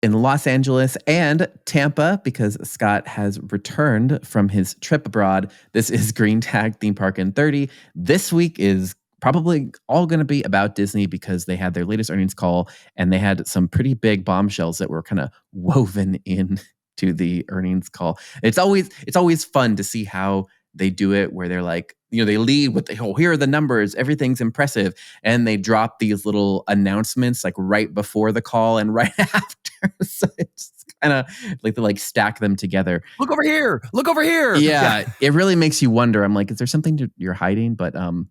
in Los Angeles and Tampa, because Scott has returned from his trip abroad. This is Green Tag Theme Park in 30. This week is probably all going to be about Disney because they had their latest earnings call and they had some pretty big bombshells that were kind of woven in to the earnings call. It's always fun to see how they do it, where they're like, they lead with here are the numbers, everything's impressive, and they drop these little announcements like right before the call and right after. So it's kind of like they stack them together. Look over here. Look over here. Yeah, it really makes you wonder. I'm like, is there something you're hiding? But so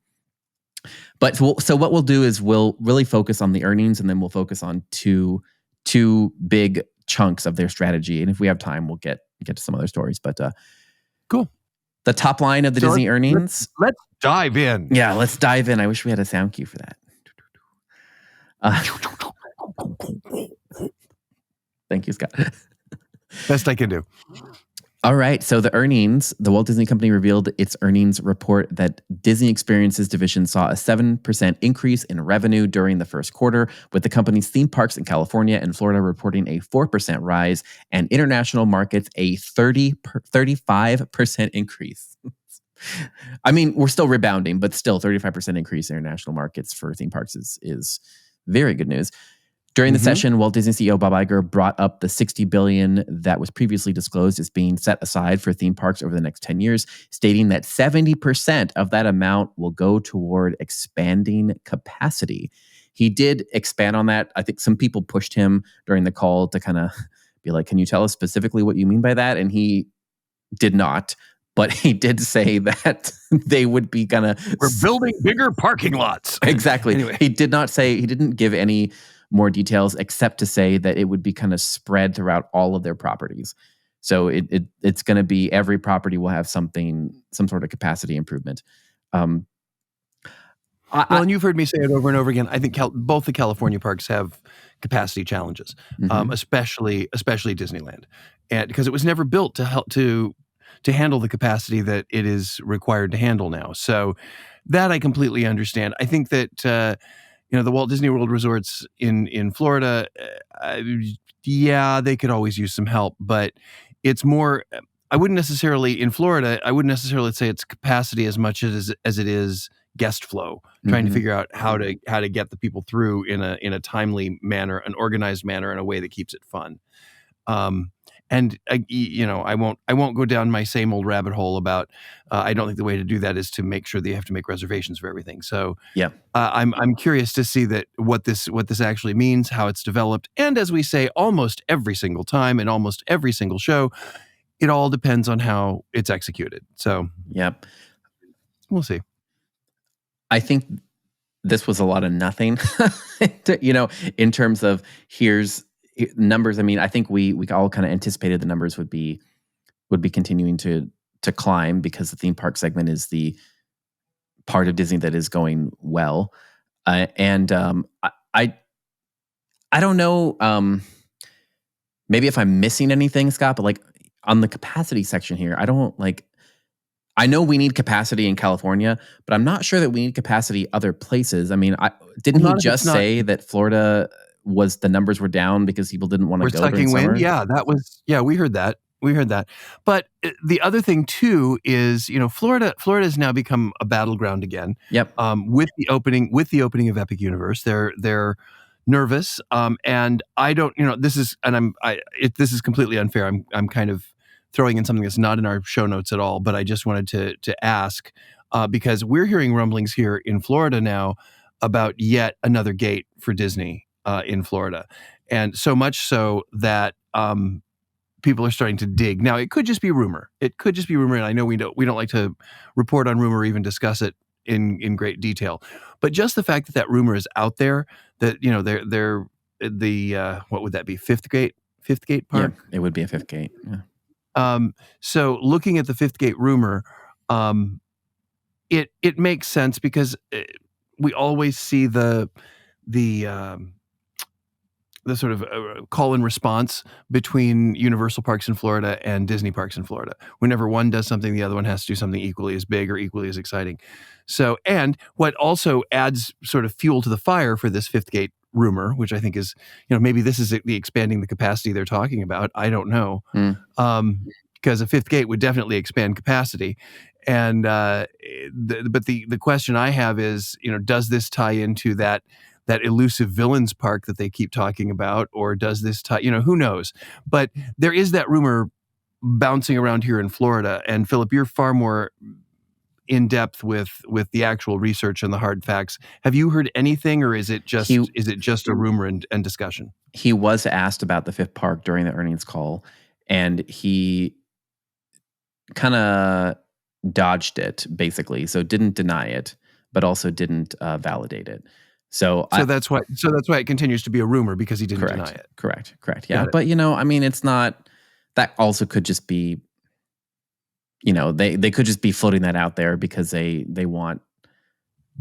what we'll do is we'll really focus on the earnings, and then we'll focus on two big chunks of their strategy. And if we have time, we'll get to some other stories. But cool. The top line of the Disney earnings. Let's dive in. Yeah, let's dive in. I wish we had a sound cue for that. Thank you, Scott. Best I can do. All right. So the earnings, the Walt Disney Company revealed its earnings report that Disney Experiences division saw a 7% increase in revenue during the first quarter, with the company's theme parks in California and Florida reporting a 4% rise and international markets a 35% increase. I mean, we're still rebounding, but still 35% increase in international markets for theme parks is very good news. During the session, Walt Disney CEO Bob Iger brought up the $60 billion that was previously disclosed as being set aside for theme parks over the next 10 years, stating that 70% of that amount will go toward expanding capacity. He did expand on that. I think some people pushed him during the call to kind of be like, can you tell us specifically what you mean by that? And he did not. But he did say that they would be we're building bigger parking lots. Exactly. Anyway. He didn't give any more details except to say that it would be kind of spread throughout all of their properties. So it's going to be every property will have some sort of capacity improvement. And you've heard me say it over and over again. I think both the California parks have capacity challenges, especially Disneyland, and because it was never built to help to handle the capacity that it is required to handle now. So that I completely understand. I think that the Walt Disney World resorts in Florida, they could always use some help, but it's more. I wouldn't necessarily say it's capacity as much as it is guest flow, trying to figure out how to get the people through in a timely manner, an organized manner, in a way that keeps it fun. And I won't go down my same old rabbit hole about. I don't think the way to do that is to make sure that you have to make reservations for everything. So yeah, I'm curious to see what this actually means, how it's developed, and as we say almost every single time in almost every single show, it all depends on how it's executed. So yep, we'll see. I think this was a lot of nothing, in terms of here's numbers. I mean, I think we all kind of anticipated the numbers would be continuing to climb because the theme park segment is the part of Disney that is going well. I don't know, maybe if I'm missing anything, Scott, but on the capacity section here, I know we need capacity in California, but I'm not sure that we need capacity other places. I mean, didn't he just say that Florida the numbers were down because people didn't want to go during summer? Yeah, we heard that. But the other thing too is, Florida has now become a battleground again. Yep. With the opening of Epic Universe, they're nervous. And I don't, this is completely unfair. I'm kind of throwing in something that's not in our show notes at all, but I just wanted to ask because we're hearing rumblings here in Florida now about yet another gate for Disney in Florida, and so much so that people are starting to dig. Now, it could just be rumor. And I know we don't like to report on rumor or even discuss it in great detail. But just the fact that rumor is out there, that they're the what would that be? Fifth Gate Park? Yeah, it would be a fifth gate. Yeah. So looking at the fifth gate rumor, it makes sense because we always see the sort of call and response between Universal Parks in Florida and Disney Parks in Florida. Whenever one does something, the other one has to do something equally as big or equally as exciting. So, and what also adds sort of fuel to the fire for this fifth gate rumor, which I think is, maybe this is the expanding the capacity they're talking about. I don't know. Because a fifth gate would definitely expand capacity. And but the question I have is, does this tie into that elusive villains park that they keep talking about, or does this tie? Who knows? But there is that rumor bouncing around here in Florida. And Philip, you're far more in depth with the actual research and the hard facts. Have you heard anything, or is it just a rumor and discussion? He was asked about the fifth park during the earnings call, and he kind of dodged it, basically. So didn't deny it, but also didn't validate it. So that's why it continues to be a rumor, because he didn't deny it. Correct. Yeah. But it's not, that also could just be, they could just be floating that out there because they want,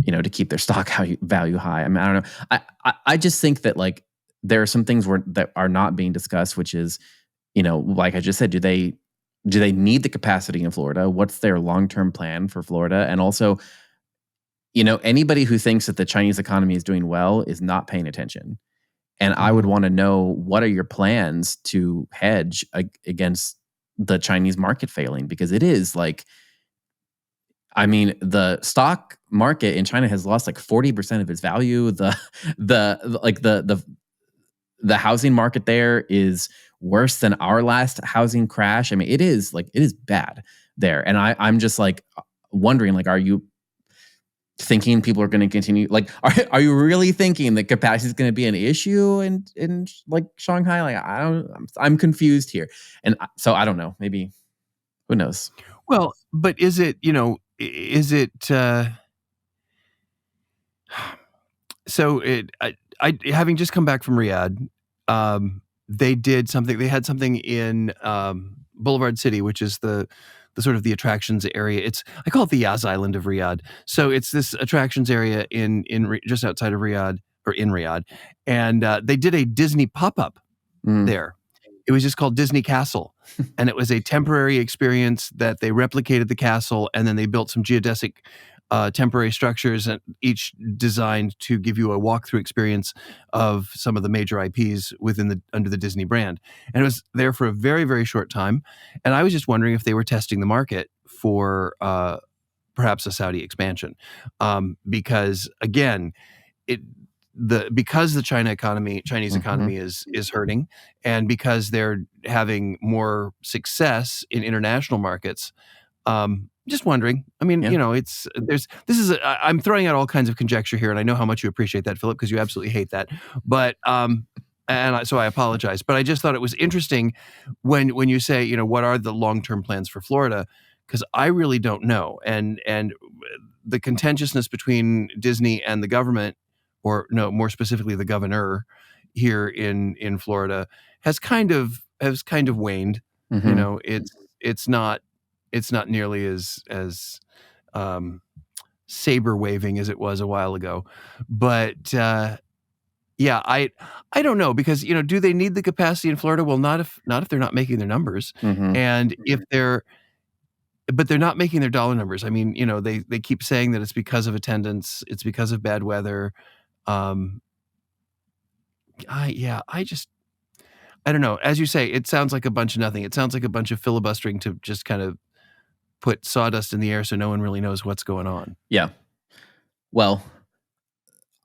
to keep their stock value high. I mean, I don't know. I just think that like there are some things that are not being discussed, which is, like I just said, do they need the capacity in Florida? What's their long-term plan for Florida? And also, anybody who thinks that the Chinese economy is doing well is not paying attention. And I would want to know, what are your plans to hedge against the Chinese market failing? Because it is like, the stock market in China has lost like 40% of its value. The housing market there is worse than our last housing crash. I mean, it is bad there. And I'm just like wondering, like, are you thinking people are going to continue? Like, are you really thinking that capacity is going to be an issue in like Shanghai? Like, I'm confused here. And so I don't know, maybe, who knows? Well, but is it, so I having just come back from Riyadh, they had something in Boulevard City, which is the sort of the attractions area. I call it the Yas Island of Riyadh. So it's this attractions area in just outside of Riyadh, or in Riyadh. And they did a Disney pop-up there. It was just called Disney Castle. And it was a temporary experience that they replicated the castle, and then they built some geodesic temporary structures, and each designed to give you a walkthrough experience of some of the major IPs under the Disney brand. And it was there for a very, very short time. And I was just wondering if they were testing the market for perhaps a Saudi expansion, because again, because the Chinese economy is hurting, and because they're having more success in international markets. Just wondering. I mean, I'm throwing out all kinds of conjecture here, and I know how much you appreciate that, Philip, because you absolutely hate that. But so I apologize. But I just thought it was interesting when you say, what are the long-term plans for Florida? Because I really don't know, and the contentiousness between Disney and the government, or no, more specifically the governor here in Florida, has kind of waned. It's not nearly as saber waving as it was a while ago. But I don't know, because do they need the capacity in Florida? Well, not if they're not making their numbers, and but they're not making their dollar numbers. I mean, they keep saying that it's because of attendance, it's because of bad weather. I don't know. As you say, it sounds like a bunch of nothing. It sounds like a bunch of filibustering to just kind of put sawdust in the air so no one really knows what's going on. Yeah. Well,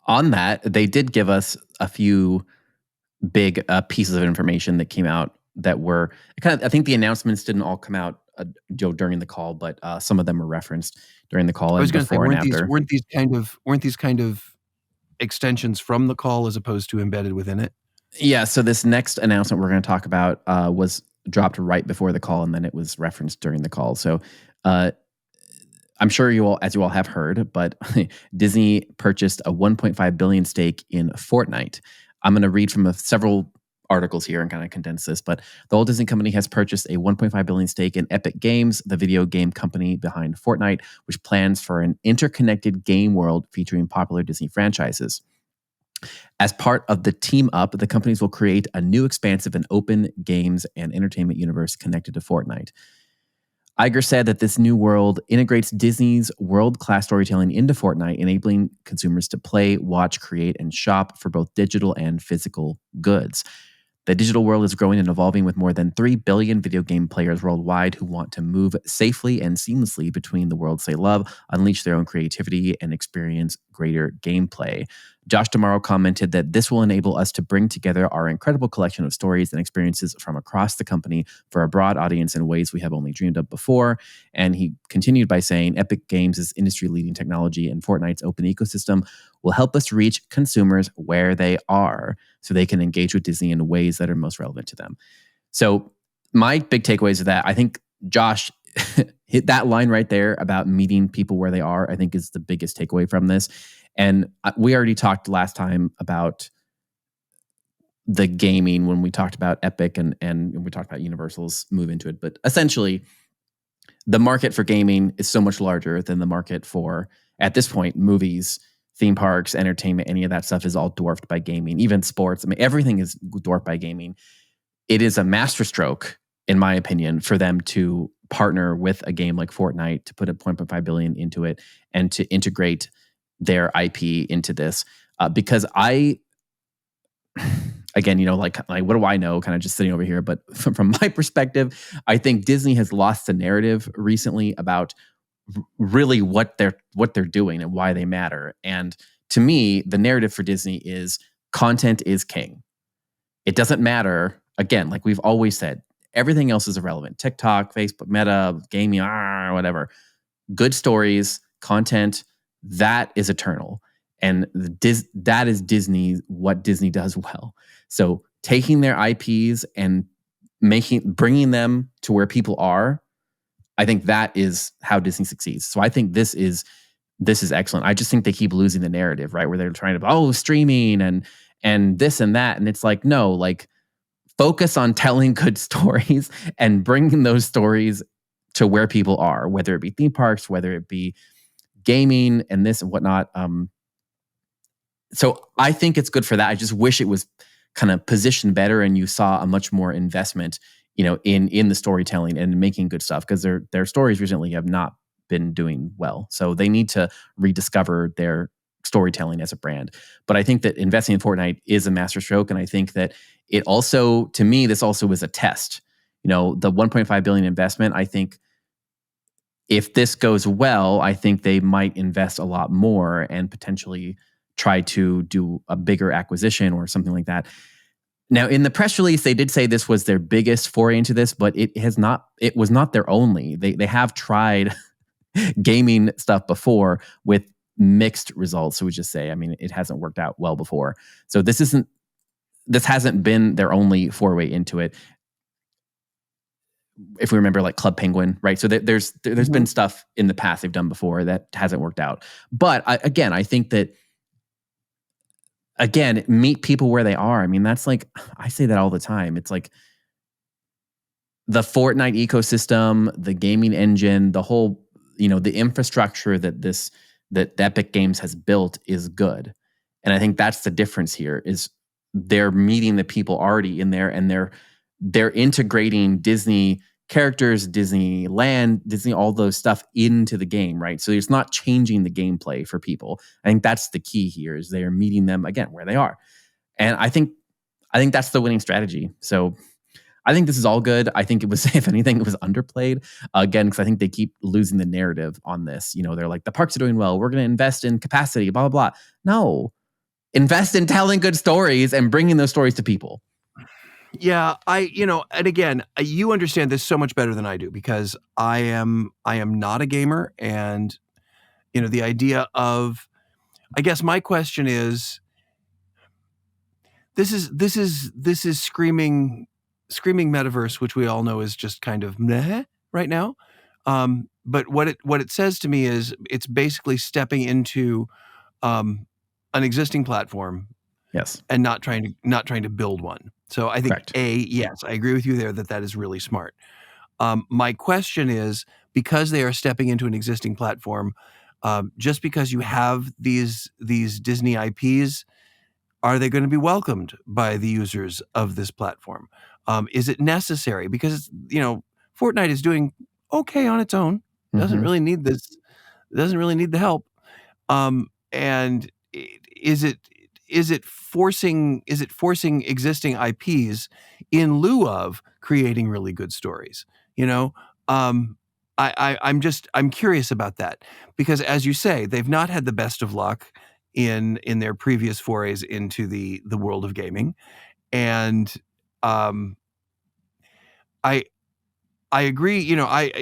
on that, they did give us a few big pieces of information that came out that were I think the announcements didn't all come out during the call, but some of them were referenced during the call. I was going to say, after. weren't these kind of extensions from the call as opposed to embedded within it? Yeah. So this next announcement we're going to talk about was dropped right before the call, and then it was referenced during the call. So I'm sure you all have heard, but Disney purchased a $1.5 billion stake in Fortnite. I'm going to read from several articles here and kind of condense this, but the Walt Disney Company has purchased a $1.5 billion stake in Epic Games, the video game company behind Fortnite, which plans for an interconnected game world featuring popular Disney franchises. As part of the team up, the companies will create a new expansive and open games and entertainment universe connected to Fortnite. Iger said that this new world integrates Disney's world-class storytelling into Fortnite, enabling consumers to play, watch, create, and shop for both digital and physical goods. The digital world is growing and evolving with more than 3 billion video game players worldwide who want to move safely and seamlessly between the worlds they love, unleash their own creativity, and experience greater gameplay. Josh Damaro commented that this will enable us to bring together our incredible collection of stories and experiences from across the company for a broad audience in ways we have only dreamed of before. And he continued by saying, Epic Games' industry-leading technology and Fortnite's open ecosystem will help us reach consumers where they are so they can engage with Disney in ways that are most relevant to them. So my big takeaways are that I think Josh hit that line right there about meeting people where they are, I think is the biggest takeaway from this. And we already talked last time about the gaming when we talked about Epic and we talked about Universal's move into it. But essentially, the market for gaming is so much larger than the market for, at this point, movies, theme parks, entertainment, any of that stuff is all dwarfed by gaming, even sports. I mean, everything is dwarfed by gaming. It is a masterstroke, in my opinion, for them to partner with a game like Fortnite to put a 0.5 billion into it and to integrate their IP into this. Because again, like what do I know? Kind of just sitting over here, but from my perspective, I think Disney has lost the narrative recently about really what they're doing and why they matter. And to me, the narrative for Disney is content is king. It doesn't matter. Again, like we've always said, everything else is irrelevant. TikTok, Facebook, Meta, gaming, whatever. Good stories, content, that is eternal. And that is Disney, what Disney does well. So taking their IPs and bringing them to where people are, I think that is how Disney succeeds. So I think this is excellent. I just think they keep losing the narrative, right? Where they're trying to, streaming and this and that. And it's like, no, like focus on telling good stories and bringing those stories to where people are, whether it be theme parks, whether it be gaming and this and whatnot. So I think it's good for that. I just wish it was kind of positioned better and you saw a much more investment, in the storytelling and making good stuff, because their stories recently have not been doing well. So they need to rediscover their storytelling as a brand. But I think that investing in Fortnite is a masterstroke. And I think that it also, to me, this also is a test. The 1.5 billion investment, I think if this goes well, I think they might invest a lot more and potentially try to do a bigger acquisition or something like that. Now, in the press release, they did say this was their biggest foray into this, but it was not their only. They have tried gaming stuff before with mixed results. So we just say, I mean, it hasn't worked out well before. So this hasn't been their only foray into it. If we remember, like Club Penguin, right? So there's been stuff in the past they've done before that hasn't worked out. But I think that, again, meet people where they are. I mean, that's like, I say that all the time. It's like the Fortnite ecosystem, the gaming engine, the whole, the infrastructure that Epic Games has built is good. And I think that's the difference here is they're meeting the people already in there and they're integrating Disney characters, Disneyland, Disney, all those stuff into the game, right? So it's not changing the gameplay for people. I think that's the key here is they are meeting them again where they are. And I think that's the winning strategy. So I think this is all good. I think it was, if anything, it was underplayed again, because I think they keep losing the narrative on this. They're like, the parks are doing well. We're going to invest in capacity, blah, blah, blah. No, invest in telling good stories and bringing those stories to people. Yeah, and again, you understand this so much better than I do because I am not a gamer, and the idea of, I guess my question is, this is screaming metaverse, which we all know is just kind of meh right now. But what it says to me is it's basically stepping into an existing platform. Yes. And not trying to build one. So I think Correct. yes, I agree with you there that is really smart. My question is, because they are stepping into an existing platform, just because you have these Disney IPs, are they going to be welcomed by the users of this platform? Is it necessary? Because Fortnite is doing okay on its own. Doesn't Mhm. really need this. Doesn't really need the help. And is it forcing existing IPs in lieu of creating really good stories? You know, um, I'm curious about that because, as you say, they've not had the best of luck in their previous forays into the world of gaming, and um, I I agree. I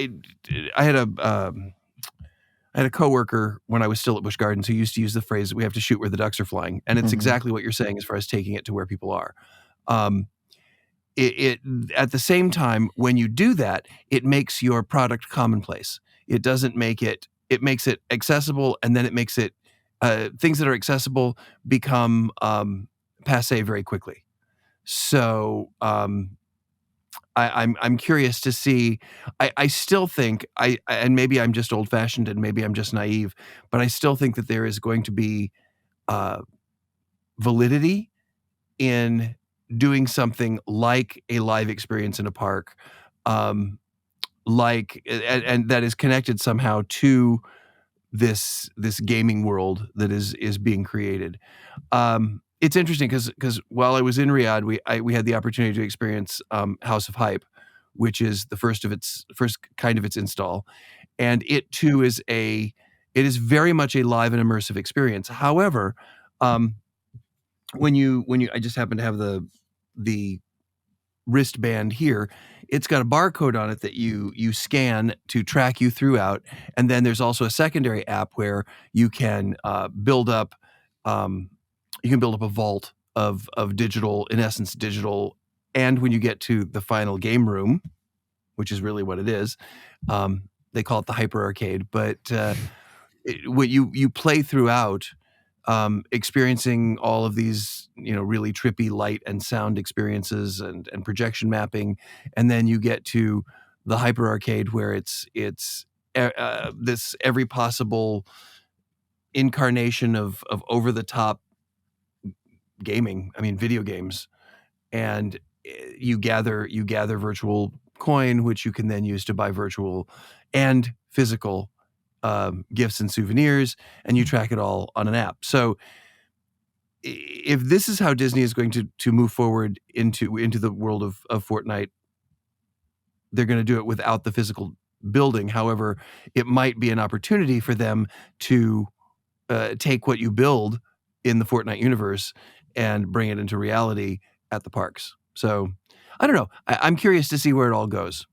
had a coworker when I was still at Busch Gardens who used to use the phrase, "We have to shoot where the ducks are flying," and it's Mhm. exactly what you're saying as far as taking it to where people are. Um, it at the same time, when you do that, it makes your product commonplace. It doesn't make it. It makes it accessible, and then it makes it things that are accessible become passé very quickly. So I'm curious to see. I still think and maybe I'm just old fashioned and maybe I'm just naive, but I still think that there is going to be uh, validity in doing something like a live experience in a park, um, and that is connected somehow to this gaming world that is being created. It's interesting because while I was in Riyadh, we had the opportunity to experience House of Hype, which is the first kind of its install, and it too it is very much a live and immersive experience. However, um, when you I just happen to have the wristband here, it's got a barcode on it that you scan to track you throughout, and then there's also a secondary app where you can build up um, a vault of digital, in essence, digital. And when you get to the final game room, which is really what it is, they call it the hyper arcade, but what you play throughout, experiencing all of these, really trippy light and sound experiences and projection mapping, and then you get to the hyper arcade where it's this every possible incarnation of over the top gaming. I mean, video games, and you gather virtual coin, which you can then use to buy virtual and physical gifts and souvenirs, and you track it all on an app. So if this is how Disney is going to move forward into the world of Fortnite, they're going to do it without the physical building. However, it might be an opportunity for them to take what you build in the Fortnite universe and bring it into reality at the parks. So I don't know. I'm curious to see where it all goes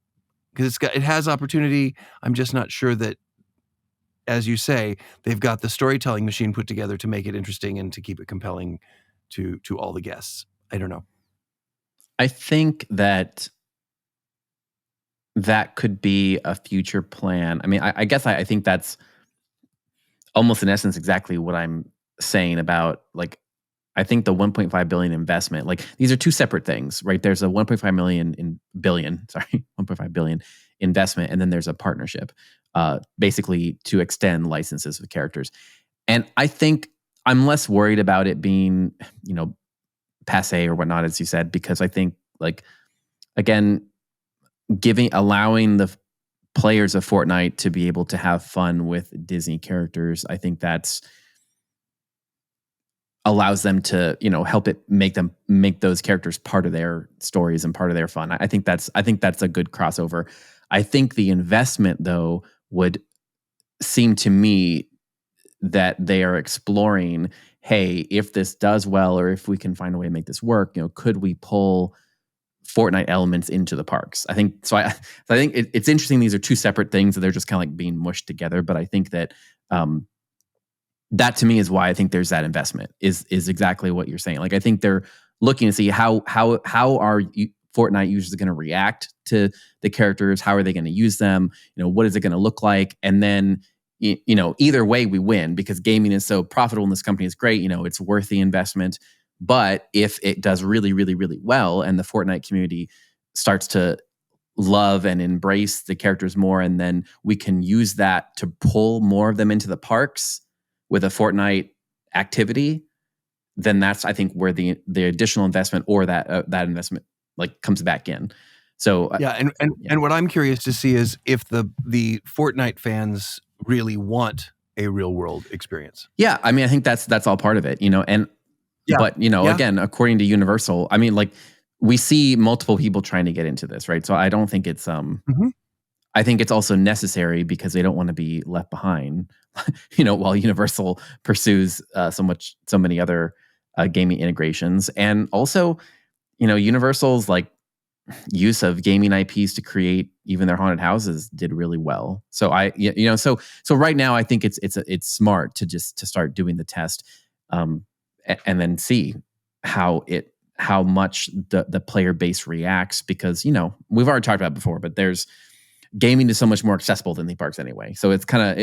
because it has opportunity. I'm just not sure that, as you say, they've got the storytelling machine put together to make it interesting and to keep it compelling to all the guests. I don't know. I think that that could be a future plan. I mean, I guess I think that's almost in essence exactly what I'm saying about, like, I think the 1.5 billion investment, like, these are two separate things, right? There's a 1.5 million in billion, sorry, 1.5 billion investment, and then there's a partnership, basically to extend licenses of characters. And I think I'm less worried about it being, passe or whatnot, as you said, because I think, like, again, allowing the players of Fortnite to be able to have fun with Disney characters, I think that's allows them to, help it make those characters part of their stories and part of their fun. I think that's a good crossover. I think the investment, though, would seem to me that they are exploring, hey, if this does well, or if we can find a way to make this work, could we pull Fortnite elements into the parks? I think so. I think it's interesting. These are two separate things that they're just kind of like being mushed together. But I think that that to me is why I think there's that investment is exactly what you're saying. Like, I think they're looking to see how are Fortnite users going to react to the characters? How are they going to use them? What is it going to look like? And then either way we win, because gaming is so profitable and this company is great. It's worth the investment. But if it does really, really, really well, and the Fortnite community starts to love and embrace the characters more, and then we can use that to pull more of them into the parks with a Fortnite activity, then that's, I think, where the additional investment, or that investment, like, comes back in. So Yeah, and what I'm curious to see is if the Fortnite fans really want a real world experience. yeah, I mean, I think that's all part of it, and Yeah, but yeah, again, according to Universal, I mean, like we see multiple people trying to get into this, right? So I don't think it's mhm, I think it's also necessary because they don't want to be left behind, while Universal pursues so many other gaming integrations, and also, Universal's like use of gaming IPs to create even their haunted houses did really well. So so right now I think it's smart to start doing the test, and then see how much the player base reacts, because we've already talked about it before, but there's gaming is so much more accessible than theme parks anyway. So it's kind of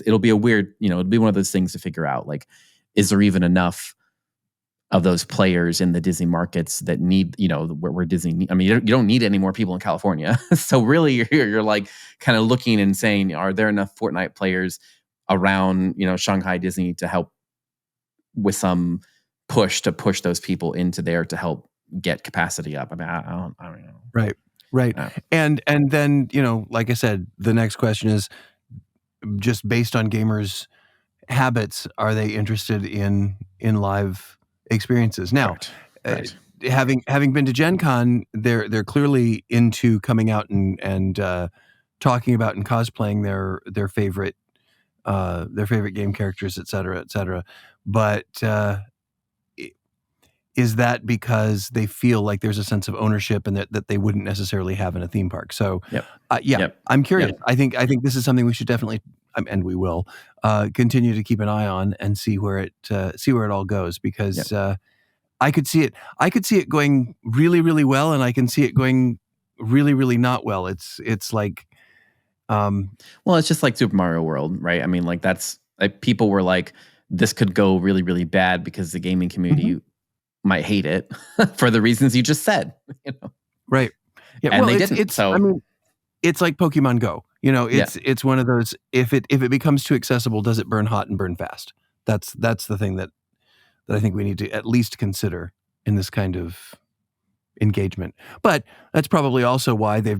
it'll be a weird, it'll be one of those things to figure out, like, is there even enough of those players in the Disney markets that need, where Disney, I mean, you don't need any more people in California. So really you're like kind of looking and saying, are there enough Fortnite players around, Shanghai Disney to help with some push those people into there to help get capacity up? I mean, I don't know. right. Uh, And then like I said, the next question is just based on gamers' habits, are they interested in live experiences? Now, right. uh, Right. having been to Gen Con, they're clearly into coming out and talking about and cosplaying their favorite game characters, et cetera, et cetera. But is that because they feel like there's a sense of ownership and that they wouldn't necessarily have in a theme park? So, Yep. yeah, Yep. I'm curious. Yep. I think this is something we should definitely, and we will, continue to keep an eye on and see where it all goes, because Yep. I could see it. I could see it going really, really well, and I can see it going really, really not well. It's like, Well, it's just like Super Mario World, right? I mean, like that's like people were like, this could go really, really bad because the gaming mhm, community might hate it for the reasons you just said, right. Yeah. and Well, they didn't. I So mean, it's like Pokemon Go. yeah, It's one of those. If it becomes too accessible, does it burn hot and burn fast? That's the thing that I think we need to at least consider in this kind of engagement. But that's probably also why they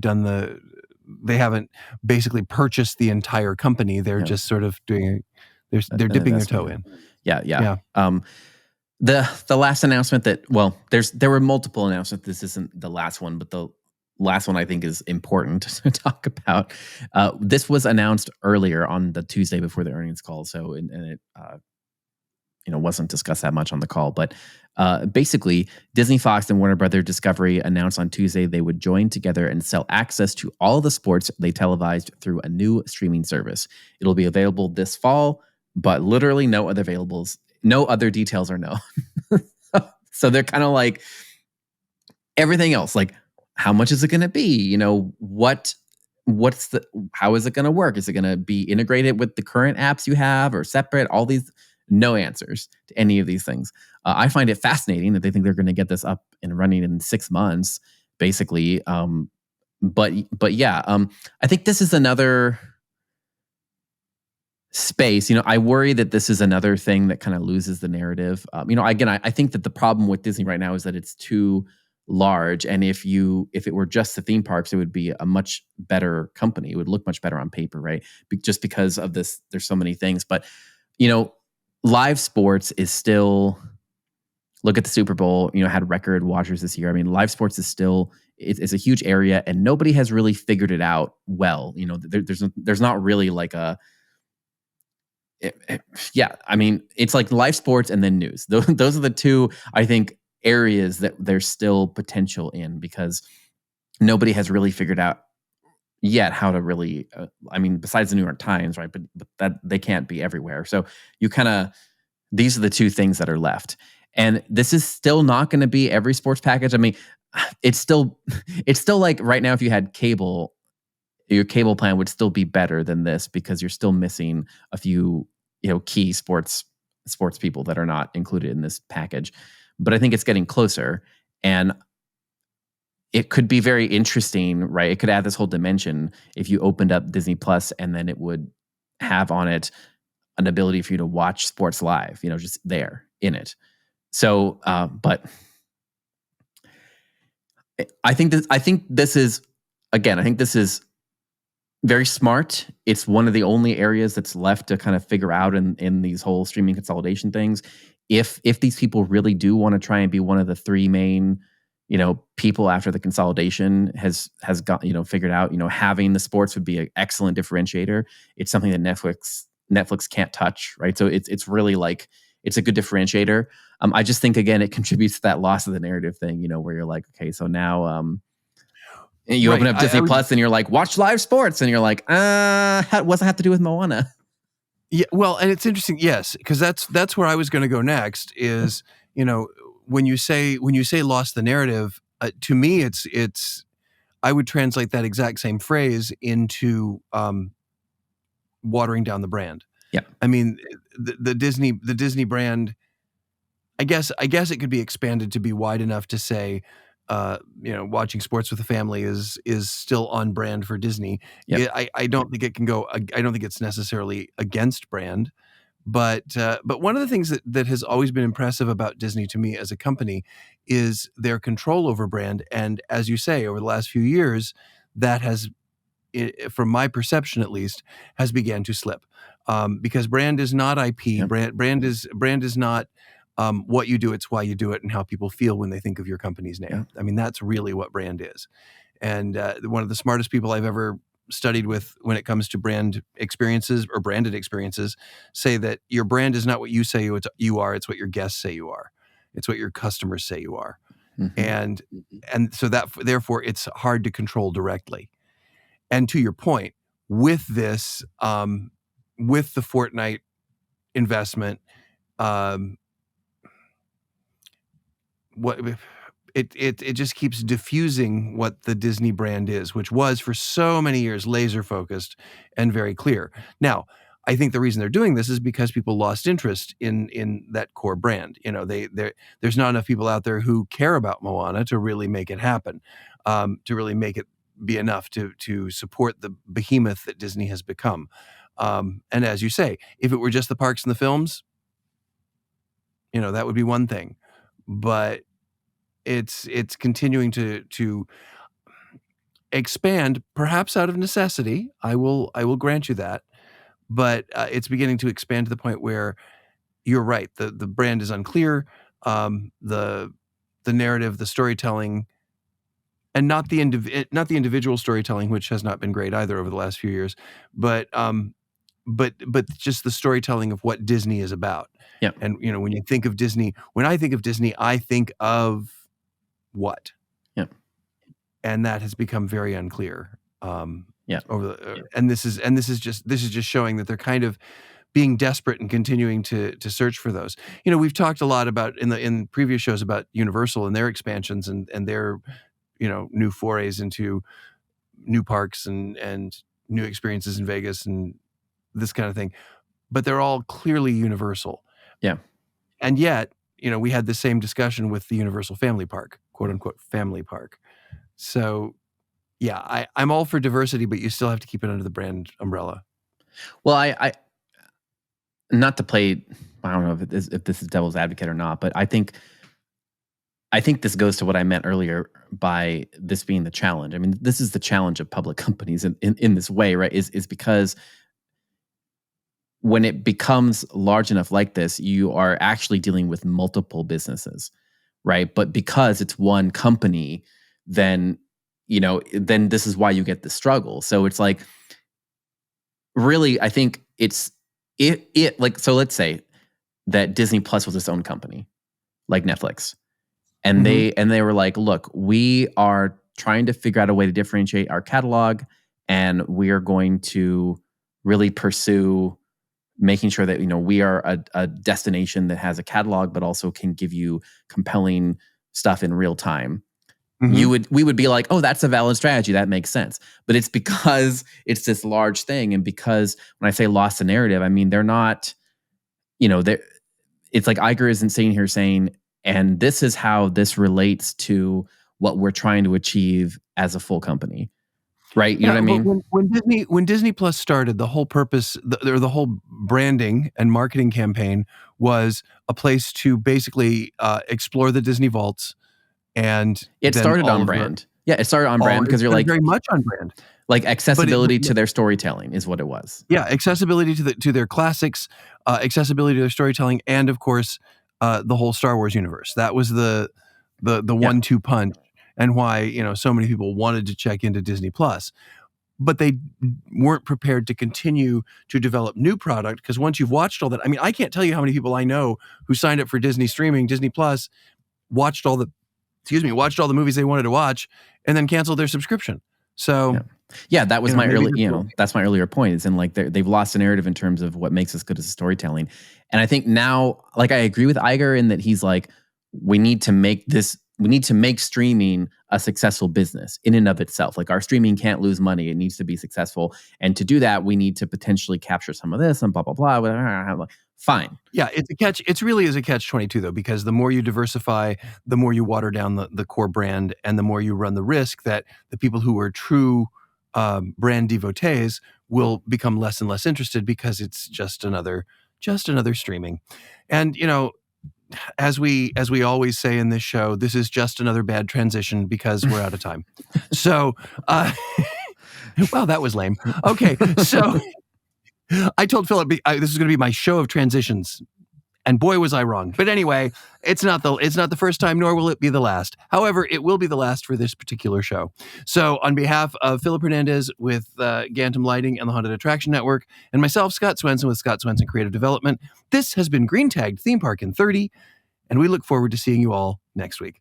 haven't basically purchased the entire company. They're yeah, just sort of doing they're an dipping their investment. toe in. Yeah, yeah. Yeah. The last announcement there were multiple announcements. This isn't the last one, but the last one I think is important to talk about. This was announced earlier on the Tuesday before the earnings call. So and it wasn't discussed that much on the call, but basically Disney, Fox, and Warner Brother Discovery announced on Tuesday they would join together and sell access to all the sports they televised through a new streaming service. It'll be available this fall, but literally no other details are known. So they're kind of like everything else, like how much is it going to be? How is it going to work? Is it going to be integrated with the current apps you have or separate? All these, no answers to any of these things. I find it fascinating that they think they're going to get this up and running in 6 months, basically. But yeah, I think this is another space. I worry that this is another thing that kind of loses the narrative. Again, I think that the problem with Disney right now is that it's too large, and if it were just the theme parks, it would be a much better company. It would look much better on paper, right? Just because of this, there's so many things. But live sports is still. Look at the Super Bowl. Had record watchers this year. I mean, live sports is still it's a huge area, and nobody has really figured it out well. There's not really like a yeah, I mean, it's like live sports and then news. Those are the two, I think, areas that there's still potential in, because nobody has really figured out yet how to really. I mean, besides the New York Times, right? But that they can't be everywhere. So you kind of these are the two things that are left, and this is still not going to be every sports package. I mean, it's still like right now, if you had cable, your cable plan would still be better than this because you're still missing a few, key sports people that are not included in this package. But I think it's getting closer, and it could be very interesting, right? It could add this whole dimension if you opened up Disney Plus, and then it would have on it an ability for you to watch sports live, just there in it. So, but I think this is again, I think this is very smart. It's one of the only areas that's left to kind of figure out in these whole streaming consolidation things. If these people really do want to try and be one of the three main, people after the consolidation has got, figured out, having the sports would be an excellent differentiator. It's something that Netflix can't touch, right? So it's really like it's a good differentiator. I just think again it contributes to that loss of the narrative thing, where you're like, okay, so now and you open up Disney Plus and you're like, watch live sports, and you're like, what's that have to do with Moana? Yeah, well, and it's interesting, yes, because that's where I was going to go next. Is when you say lost the narrative, to me, it's I would translate that exact same phrase into watering down the brand. Yeah, I mean the Disney brand. I guess it could be expanded to be wide enough to say, watching sports with the family is still on brand for Disney. Yep. I don't think it can go. I don't think it's necessarily against brand, but one of the things that has always been impressive about Disney to me as a company is their control over brand. And as you say, over the last few years, that has, from my perception at least, has began to slip, because brand is not IP. Yep. Brand is not what you do. It's why you do it and how people feel when they think of your company's name. Yeah. I mean, that's really what brand is. And one of the smartest people I've ever studied with when it comes to brand experiences or branded experiences say that your brand is not what you say you are. It's what your guests say you are. It's what your customers say you are. Mm-hmm. And so that therefore it's hard to control directly. And to your point, with this, with the Fortnite investment, it just keeps diffusing what the Disney brand is, which was for so many years laser focused and very clear. Now, I think the reason they're doing this is because people lost interest in that core brand. There's not enough people out there who care about Moana to really make it happen, to really make it be enough to support the behemoth that Disney has become. And as you say, if it were just the parks and the films, that would be one thing. But it's continuing to expand, perhaps out of necessity. I will grant you that, but it's beginning to expand to the point where you're right. The brand is unclear. The narrative, the storytelling, and not the individual storytelling, which has not been great either over the last few years, but just the storytelling of what Disney is about. Yeah. And when you think of Disney, when I think of Disney, I think of what? Yeah. And that has become very unclear. Yeah. And this is just showing that they're kind of being desperate and continuing to search for those. We've talked a lot about in previous shows about Universal and their expansions and their new forays into new parks and new experiences in Vegas and this kind of thing. But they're all clearly Universal. Yeah. And yet, we had the same discussion with the Universal Family Park, quote unquote family park. So yeah, I'm all for diversity, but you still have to keep it under the brand umbrella. Well, I not to play, I don't know if this is devil's advocate or not, but I think this goes to what I meant earlier by this being the challenge. I mean, this is the challenge of public companies in this way, right? Is because when it becomes large enough like this, you are actually dealing with multiple businesses, right? But because it's one company, then this is why you get the struggle. So it's like, really, I think it's like, so let's say that Disney Plus was its own company, like Netflix, and they were like, look, we are trying to figure out a way to differentiate our catalog, and we are going to really pursue making sure that we are a destination that has a catalog, but also can give you compelling stuff in real time. Mm-hmm. We would be like, oh, that's a valid strategy. That makes sense. But it's because it's this large thing, and because when I say lost the narrative, I mean they're not, it's like Iger isn't sitting here saying, and this is how this relates to what we're trying to achieve as a full company. Right, you know what I mean? When Disney Plus started, the whole purpose, the whole branding and marketing campaign was a place to basically explore the Disney vaults, and it started on brand. Yeah, it started on brand because It you're started like very much on brand. accessibility to their storytelling is what it was. Yeah, accessibility to their classics, accessibility to their storytelling, and of course, the whole Star Wars universe. That was the Yeah. 1-2 punch, and why so many people wanted to check into Disney Plus. But they weren't prepared to continue to develop new product, because once you've watched all that, I mean, I can't tell you how many people I know who signed up for Disney streaming, Disney Plus, watched all the movies they wanted to watch, and then canceled their subscription. So yeah, that was my maybe early, that's my earlier point. Is in like they've lost a narrative in terms of what makes us good as storytelling. And I think now, like, I agree with Iger in that he's like, we need to make streaming a successful business in and of itself. Like, our streaming can't lose money. It needs to be successful. And to do that, we need to potentially capture some of this and blah, blah, blah. Like, fine. Yeah, it's really is a catch-22 though, because the more you diversify, the more you water down the core brand, and the more you run the risk that the people who are true brand devotees will become less and less interested, because it's just another streaming. And as we always say in this show, this is just another bad transition because we're out of time. So, wow, that was lame. Okay, so I told Philip this is going to be my show of transitions, and boy was I wrong. But anyway, it's not the first time, nor will it be the last. However, it will be the last for this particular show. So, on behalf of Philip Hernandez with Gantom Lighting and the Haunted Attraction Network, and myself, Scott Swenson with Scott Swenson Creative Development, this has been Green Tagged Theme Park in 30, and we look forward to seeing you all next week.